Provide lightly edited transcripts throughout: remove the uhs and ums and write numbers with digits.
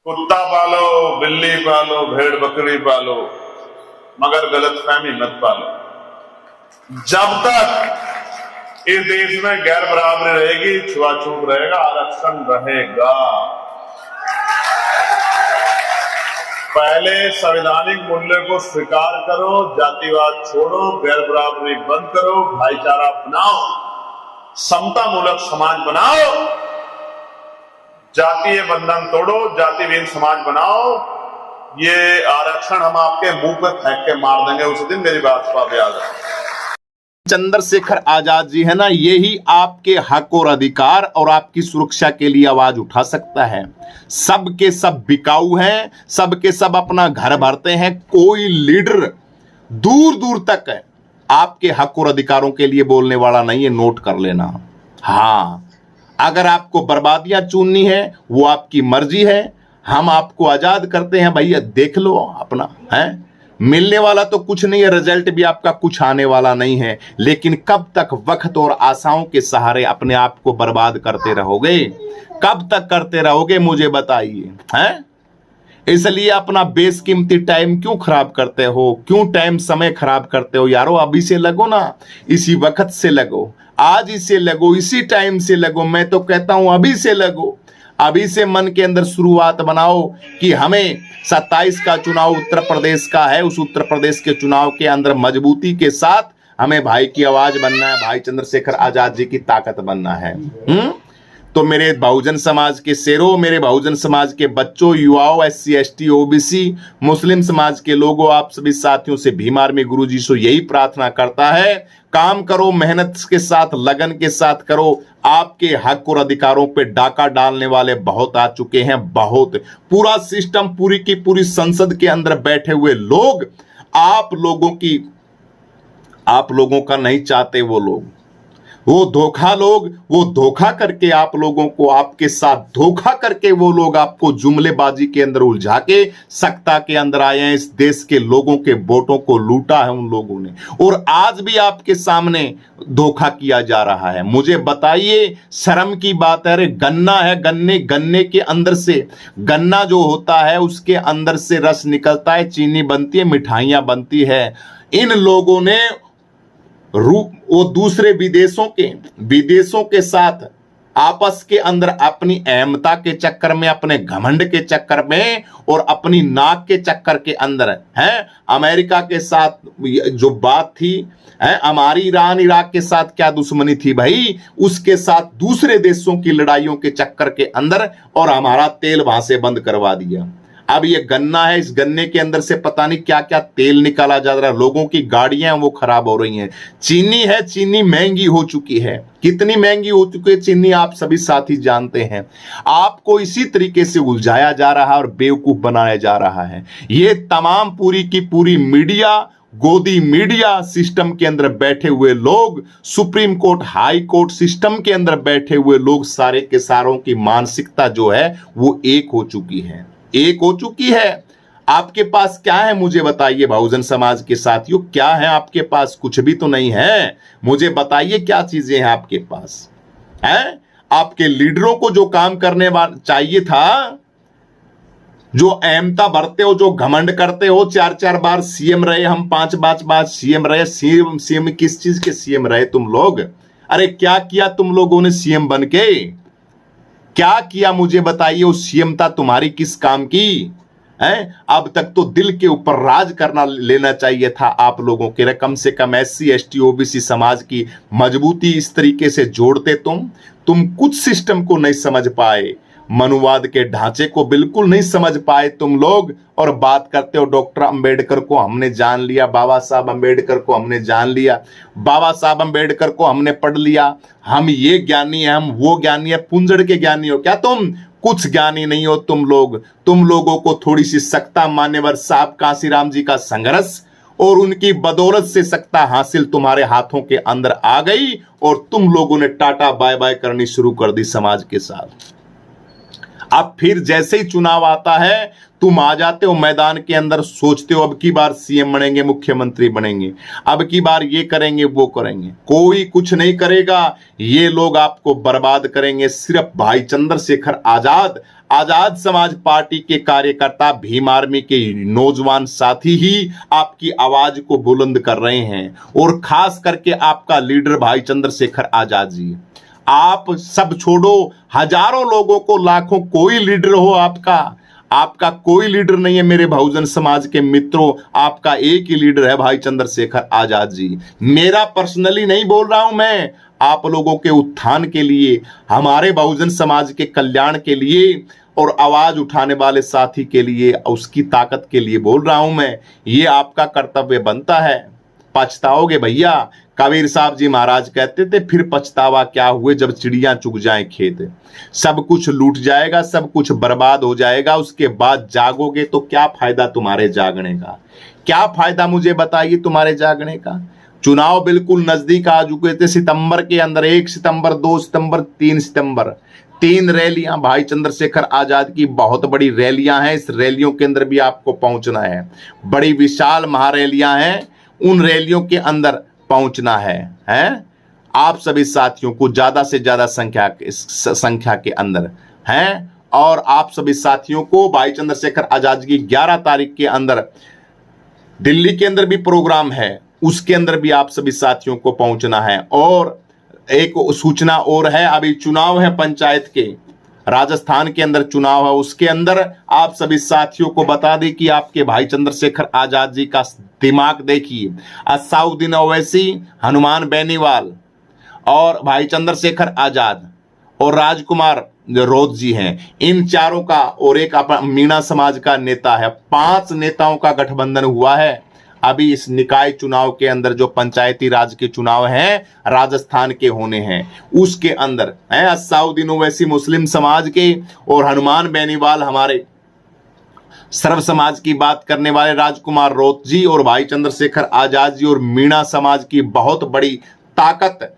कुत्ता पालो, बिल्ली पालो, भेड़ बकरी पालो, मगर गलतफहमी मत पालो। जब तक इस देश में गैर बराबरी रहेगी, छुआछूत रहेगा, आरक्षण रहेगा। पहले संवैधानिक मूल्य को स्वीकार करो, जातिवाद छोड़ो, गैर बराबरी बंद करो, भाईचारा अपनाओ, समता मूलक समाज बनाओ, जातीय बंधन तोड़ो, जाति विहीन समाज बनाओ। ये आरक्षण हम आपके मुंह पे फेंक के मार देंगे उस दिन, मेरी बात को आप याद रखें। चंद्रशेखर आजाद जी है ना, यही आपके हक और अधिकार और आपकी सुरक्षा के लिए आवाज उठा सकता है। सब के सब बिकाऊ हैं, सब के सब अपना घर भरते हैं, कोई लीडर दूर दूर तक है आपके हक और अधिकारों के लिए बोलने वाला नहीं है। नोट कर लेना। हाँ, अगर आपको बर्बादियां चुननी है वो आपकी मर्जी है, हम आपको आजाद करते हैं भैया, देख लो अपना है। मिलने वाला तो कुछ नहीं है, रिजल्ट भी आपका कुछ आने वाला नहीं है, लेकिन कब तक वक्त और आशाओं के सहारे अपने आप को बर्बाद करते रहोगे? कब तक करते रहोगे मुझे बताइए हैं? इसलिए अपना बेशकीमती टाइम क्यों खराब करते हो? क्यों टाइम समय खराब करते हो यारो? अभी से लगो ना, इसी वक्त से लगो, आज ही से लगो, इसी टाइम से लगो। मैं तो कहता हूं अभी से लगो, अभी से मन के अंदर शुरुआत बनाओ कि हमें 27 का चुनाव उत्तर प्रदेश का है, उस उत्तर प्रदेश के चुनाव के अंदर मजबूती के साथ हमें भाई की आवाज बनना है, भाई चंद्रशेखर आजाद जी की ताकत बनना है। तो मेरे बहुजन समाज के शेरों, मेरे बहुजन समाज के बच्चों, युवाओं, SC ST OBC मुस्लिम समाज के लोगों, आप सभी साथियों से भीम आर्मी गुरुजी से यही प्रार्थना करता है, काम करो, मेहनत के साथ, लगन के साथ करो। आपके हक और अधिकारों पे डाका डालने वाले बहुत आ चुके हैं, बहुत। पूरा सिस्टम, पूरी की पूरी संसद के अंदर बैठे हुए लोग आप लोगों का नहीं चाहते। वो लोग, वो धोखा लोग, वो धोखा करके आप लोगों को, आपके साथ धोखा करके वो लोग आपको जुमलेबाजी के अंदर उलझा के सत्ता के अंदर आए हैं। इस देश के लोगों के वोटों को लूटा है उन लोगों ने, और आज भी आपके सामने धोखा किया जा रहा है। मुझे बताइए, शर्म की बात है। अरे गन्ना है, गन्ने के अंदर से, गन्ना जो होता है उसके अंदर से रस निकलता है, चीनी बनती है, मिठाइयां बनती है। इन लोगों ने वो दूसरे विदेशों के साथ आपस के अंदर अपनी अहमता के चक्कर में, अपने घमंड के चक्कर में और अपनी नाक के चक्कर के अंदर है, अमेरिका के साथ जो बात थी है, हमारी ईरान इराक के साथ क्या दुश्मनी थी भाई, उसके साथ दूसरे देशों की लड़ाइयों के चक्कर के अंदर, और हमारा तेल वहां से बंद करवा दिया। अब ये गन्ना है, इस गन्ने के अंदर से पता नहीं क्या क्या तेल निकाला जा रहा है, लोगों की गाड़ियां वो खराब हो रही हैं। चीनी है, चीनी महंगी हो चुकी है। कितनी महंगी हो चुकी है चीनी, आप सभी साथी जानते हैं। आपको इसी तरीके से उलझाया जा रहा है और बेवकूफ बनाया जा रहा है। ये तमाम पूरी की पूरी मीडिया, गोदी मीडिया सिस्टम के अंदर बैठे हुए लोग, supreme court, high court system के अंदर बैठे हुए लोग, सारे के सारों की मानसिकता जो है वो एक हो चुकी है, एक हो चुकी है। आपके पास क्या है मुझे बताइए बहुजन समाज के साथियों, क्या है आपके पास? कुछ भी तो नहीं है। मुझे बताइए क्या चीजें हैं आपके पास हैं? आपके लीडरों को जो काम करने चाहिए था, जो अहमता भरते हो, जो घमंड करते हो, 4-4 बार सीएम रहे हम, 5 बार सीएम रहे। सीएम किस चीज के सीएम रहे तुम लोग? अरे क्या किया तुम लोगों ने सीएम बन के? क्या किया मुझे बताइए? उस सीएमता तुम्हारी किस काम की है? अब तक तो दिल के ऊपर राज करना लेना चाहिए था आप लोगों के। कम से कम SC ST OBC समाज की मजबूती इस तरीके से जोड़ते तुम कुछ सिस्टम को नहीं समझ पाए, मनुवाद के ढांचे को बिल्कुल नहीं समझ पाए तुम लोग। और बात करते हो डॉक्टर अंबेडकर को हमने जान लिया, बाबा साहब अंबेडकर को हमने जान लिया, बाबा साहब अंबेडकर को हमने पढ़ लिया, हम ये ज्ञानी है, हम वो ज्ञानी है। पुंजड़ के ज्ञानी हो क्या तुम? कुछ ज्ञानी नहीं हो तुम लोग। तुम लोगों को थोड़ी सी सत्ता, मान्यवर साहब कांसीराम जी का संघर्ष और उनकी बदौलत से सत्ता हासिल तुम्हारे हाथों के अंदर आ गई, और तुम लोगों ने टाटा बाय बाय करनी शुरू कर दी समाज के साथ। अब फिर जैसे ही चुनाव आता है तुम आ जाते हो मैदान के अंदर, सोचते हो अब की बार सीएम बनेंगे, मुख्यमंत्री बनेंगे, अब की बार ये करेंगे वो करेंगे। कोई कुछ नहीं करेगा, ये लोग आपको बर्बाद करेंगे। सिर्फ भाई चंद्रशेखर आजाद, आजाद समाज पार्टी के कार्यकर्ता, भीम आर्मी के नौजवान साथी ही आपकी आवाज को बुलंद कर रहे हैं, और खास करके आपका लीडर भाई चंद्रशेखर आजाद जी। आप सब छोड़ो, हजारों लोगों को, लाखों, कोई लीडर हो आपका कोई लीडर नहीं है मेरे बहुजन समाज के मित्रों, आपका एक ही लीडर है भाई चंद्रशेखर आजाद जी। मेरा पर्सनली नहीं बोल रहा हूं मैं, आप लोगों के उत्थान के लिए, हमारे बहुजन समाज के कल्याण के लिए और आवाज उठाने वाले साथी के लिए, उसकी ताकत के लिए बोल रहा हूं मैं। ये आपका कर्तव्य बनता है। पछताओगे भैया, कबीर साहब जी महाराज कहते थे, फिर पछतावा क्या हुए जब चिड़ियां चुग जाएं खेत। सब कुछ लूट जाएगा, सब कुछ बर्बाद हो जाएगा, उसके बाद जागोगे तो क्या फायदा तुम्हारे जागने का? क्या फायदा मुझे बताइए तुम्हारे जागने का? चुनाव बिल्कुल नजदीक आ चुके थे। सितंबर के अंदर 1 सितंबर, 2 सितंबर, 3 सितंबर, 3 रैलियां भाई चंद्रशेखर आजाद की, बहुत बड़ी रैलियां हैं। इस रैलियों के अंदर भी आपको पहुंचना है। बड़ी विशाल महारैलियां हैं, उन रैलियों के अंदर पहुंचना है? आप सभी साथियों को ज्यादा से ज्यादा संख्या के अंदर हैं, और आप सभी साथियों को भाई चंद्रशेखर आजाद की 11 तारीख के अंदर दिल्ली के अंदर भी प्रोग्राम है, उसके अंदर भी आप सभी साथियों को पहुंचना है। और एक सूचना और है, अभी चुनाव है पंचायत के, राजस्थान के अंदर चुनाव है, उसके अंदर आप सभी साथियों को बता दें कि आपके भाई चंद्रशेखर आजाद जी का दिमाग देखिए। असाउद्दीन ओवैसी, हनुमान बेनीवाल और भाई चंद्रशेखर आजाद और राजकुमार रोत जी हैं, इन चारों का, और एक मीणा समाज का नेता है, 5 नेताओं का गठबंधन हुआ है अभी इस निकाय चुनाव के अंदर। जो पंचायती राज के चुनाव हैं राजस्थान के होने हैं, उसके अंदर है असाउद्दीन ओवैसी मुस्लिम समाज के, और हनुमान बेनीवाल हमारे सर्व समाज की बात करने वाले राजकुमार रोत जी, और भाई चंद्रशेखर आजाद जी, और मीणा समाज की बहुत बड़ी ताकत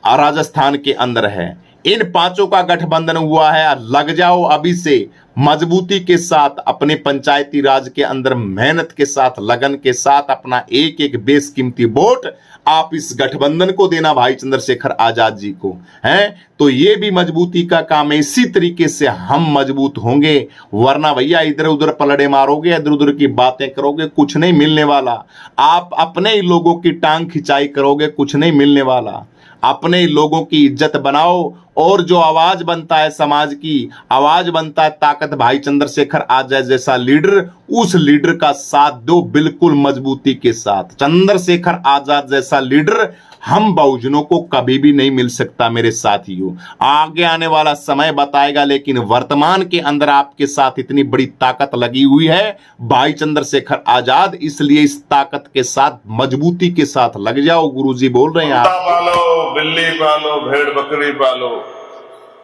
राजस्थान के अंदर है। इन 5 का गठबंधन हुआ है। लग जाओ अभी से मजबूती के साथ, अपने पंचायती राज के अंदर मेहनत के साथ, लगन के साथ, अपना एक एक बेशकीमती वोट आप इस गठबंधन को देना भाई चंद्रशेखर आजाद जी को, हैं? तो ये भी मजबूती का काम है। इसी तरीके से हम मजबूत होंगे, वरना भैया इधर उधर पलड़े मारोगे, इधर उधर की बातें करोगे, कुछ नहीं मिलने वाला। आप अपने ही लोगों की टांग खिंचाई करोगे, कुछ नहीं मिलने वाला। अपने लोगों की इज्जत बनाओ, और जो आवाज बनता है समाज की, आवाज बनता है ताकत भाई चंद्रशेखर आजाद जैसा लीडर, उस लीडर का साथ दो बिल्कुल मजबूती के साथ। चंद्रशेखर आजाद जैसा लीडर हम बहुजनों को कभी भी नहीं मिल सकता मेरे साथियों। आगे आने वाला समय बताएगा, लेकिन वर्तमान के अंदर आपके साथ इतनी बड़ी ताकत लगी हुई है भाई चंद्रशेखर आजाद, इसलिए इस ताकत के साथ, मजबूती के साथ लग जाओ। गुरुजी बोल रहे हैं आप। पालो, बिल्ली पालो, भेड़ बकरी पालो,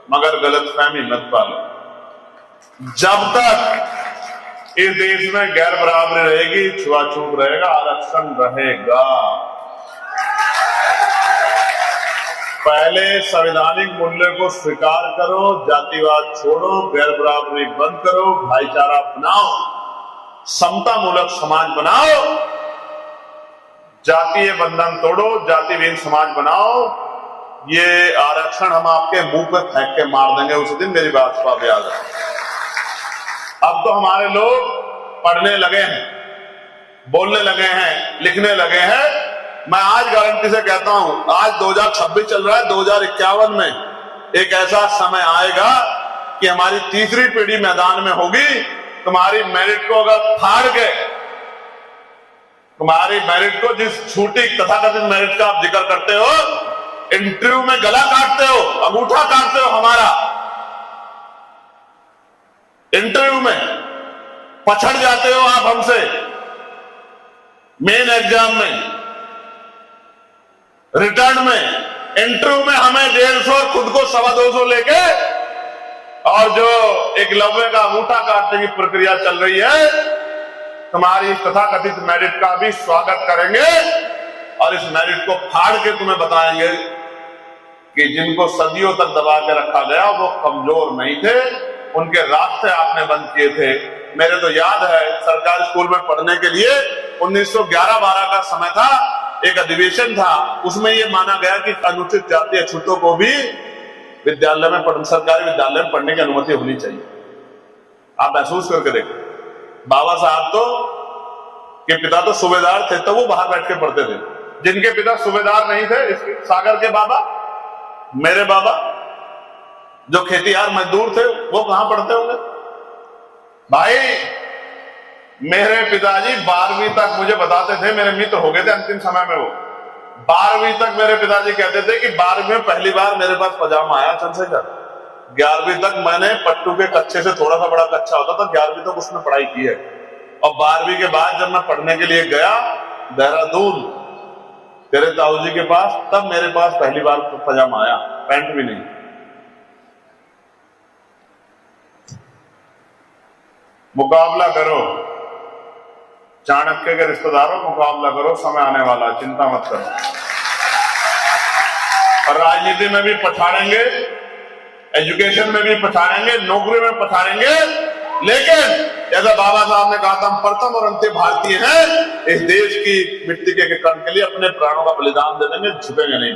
मगर गलतफहमी मत पालो। जब तक इस देश में गैर बराबरी रहेगी, छुआछूत रहेगा, आरक्षण रहेगा। पहले संवैधानिक मूल्य को स्वीकार करो, जातिवाद छोड़ो, गैर बराबरी बंद करो, भाईचारा बनाओ, समता मूलक समाज बनाओ, जातीय बंधन तोड़ो, जातिहीन समाज बनाओ। ये आरक्षण हम आपके मुंह पे फेंक के मार देंगे उस दिन, मेरी बात को आप याद रखें। अब तो हमारे लोग पढ़ने लगे हैं, बोलने लगे हैं, लिखने लगे हैं। मैं आज गारंटी से कहता हूं, आज 2026 चल रहा है, 2051 में एक ऐसा समय आएगा कि हमारी तीसरी पीढ़ी मैदान में होगी। तुम्हारी मेरिट को अगर फाड़ के, तुम्हारी मेरिट को, जिस छूटी तथाकथित मेरिट का आप जिक्र करते हो, इंटरव्यू में गला काटते हो, अंगूठा काटते हो हमारा, इंटरव्यू में पछड़ जाते हो आप हमसे, मेन एग्जाम में, रिटर्न में, इंटरव्यू में हमें 150 खुद को 225 लेके, और जो एकलव्य का अंगूठा काटने की प्रक्रिया चल रही है, तुम्हारी तथाकथित मेरिट का भी स्वागत करेंगे, और इस मेरिट को फाड़ के तुम्हें बताएंगे कि जिनको सदियों तक दबा के रखा गया वो कमजोर नहीं थे, उनके रास्ते आपने बंद किए थे। मेरे तो याद है सरकारी स्कूल में पढ़ने के लिए 1911-12 का समय था, एक अधिवेशन था, उसमें यह माना गया कि अनुसूचित जाति अछूतों को भी विद्यालय में सरकारी विद्यालय में पढ़ने की अनुमति होनी चाहिए। आप महसूस करके देखो, बाबा साहब तो के पिता तो सूबेदार थे, तो वो बाहर बैठ के पढ़ते थे। जिनके पिता सूबेदार नहीं थे, सागर के बाबा, मेरे बाबा जो खेतीहार मजदूर थे, वो कहां पढ़ते होंगे भाई। मेरे पिताजी 12वीं तक मुझे बताते थे, मेरे मित्र हो गए थे अंतिम समय में, वो 12वीं तक मेरे पिताजी कहते थे कि 12वीं में पहली बार मेरे पास पजामा आया चंद्रशेखर। 11वीं तक मैंने पट्टू के कच्चे से थोड़ा सा बड़ा कच्चा होता था, 11वीं तक उसमें पढ़ाई की है। और 12वीं के बाद जब मैं पढ़ने के लिए गया देहरादून तेरे ताऊ जी के पास, तब मेरे पास पहली बार पजामा आया, पैंट भी नहीं। मुकाबला करो चाणक्य के रिश्तेदारों, मुकाबला करो, समय आने वाला, चिंता मत करो। और राजनीति में भी पछाड़ेंगे, एजुकेशन में भी पछाड़ेंगे, नौकरी में पछाड़ेंगे, लेकिन जैसा बाबा साहब ने कहा था, हम प्रथम और अंतिम भारतीय हैं, इस देश की मिट्टी के कण के लिए अपने प्राणों का बलिदान दे देंगे, झुकेंगे नहीं।